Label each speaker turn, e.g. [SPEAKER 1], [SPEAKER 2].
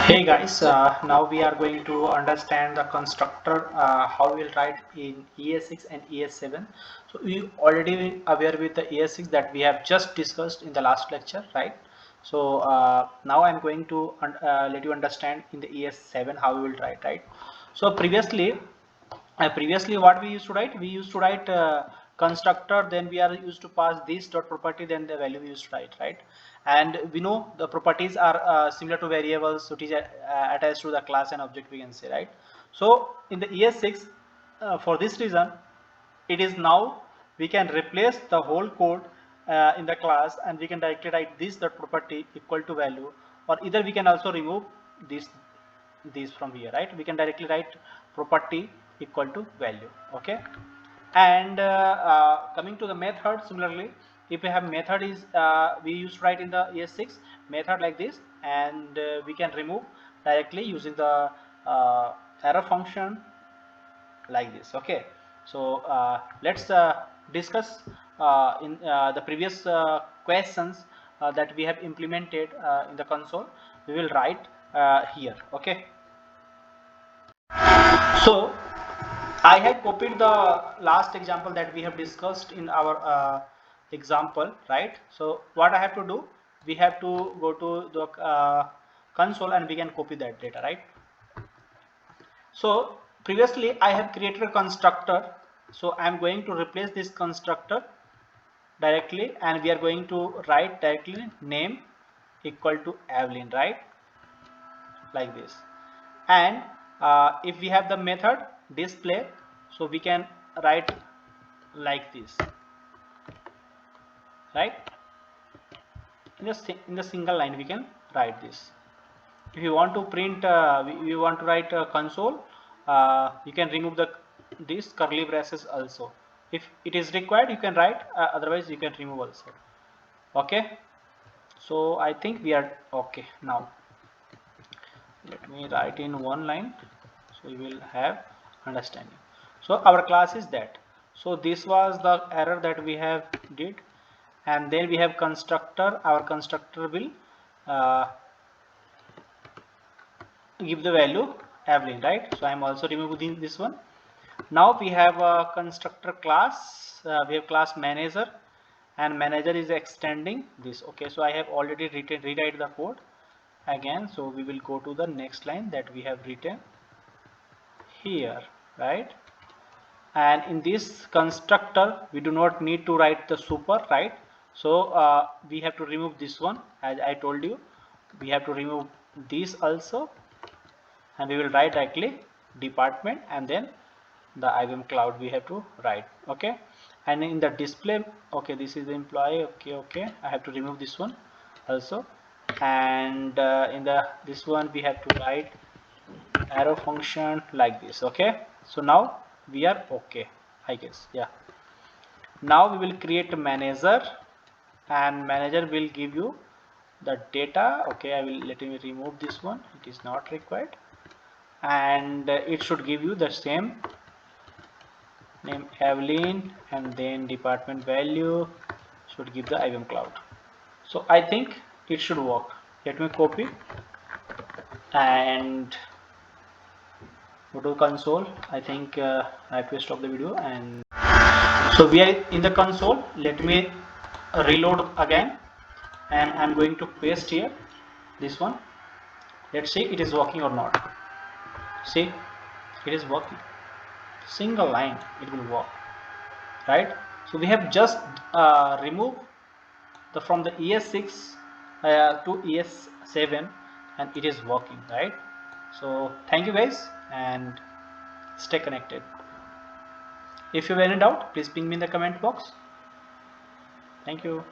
[SPEAKER 1] Hey guys, now we are going to understand the constructor, how we'll write in ES6 and ES7. So you already aware with the ES6 that we have just discussed in the last lecture, right? So now I'm going to let you understand in the ES7 how we will write, right? So previously what we used to write, we used to write constructor, then we are used to pass this dot property, then the value we used to write, right? And we know the properties are similar to variables, so it is attached to the class and object, we can say, right? So in the ES6, for this reason, it is now we can replace the whole code in the class, and we can directly write this dot property equal to value, or either we can also remove this these from here, right? We can directly write property equal to value. Okay. And coming to the method, similarly, if we have method is we used to write in the ES6 method like this, and we can remove directly using the arrow function like this. Okay. So let's discuss in the previous questions that we have implemented in the console. We will write here. Okay. So I had copied the last example that we have discussed in our example, right? So what I have to do, we have to go to the console and we can copy that data, right? So previously I have created a constructor, so I am going to replace this constructor directly, and we are going to write directly name equal to Evelyn, right? Like this. And if we have the method display, so we can write like this, right? In the single line we can write this. If you want to print you want to write a console, you can remove the these curly braces also. If it is required, you can write, otherwise you can remove also. Okay. So I think we are okay. Now let me write in one line, so you will have understanding. So our class is that. So this was the error that we have did, and then we have constructor. Our constructor will give the value Evelyn, right? So I am also removing this one. Now we have a constructor class. We have class manager, and manager is extending this. Okay, so I have already rewrite the code again. So we will go to the next line that we have written here, right? And in this constructor we do not need to write the super, right? So we have to remove this one, as I told you. We have to remove this also, and we will write directly department, and then the IBM cloud we have to write. Okay. And in the display, okay, this is the employee. Okay, I have to remove this one also. And in the this one we have to write arrow function like this. Okay, so now we are okay, I guess. Yeah. Now we will create a manager, and manager will give you the data. Okay, I will let me remove this one, it is not required. And it should give you the same name Evelyn, and then department value should give the IBM cloud. So I think it should work. Let me copy and go to console. I think I have to stop the video, and so we are in the console. Let me reload again, and I'm going to paste here this one. Let's see it is working or not. See, it is working. Single line it will work, right? So we have just removed the from the ES6 to ES7, and it is working, right? So thank you guys, and stay connected. If you have any doubt, please ping me in the comment box. Thank you.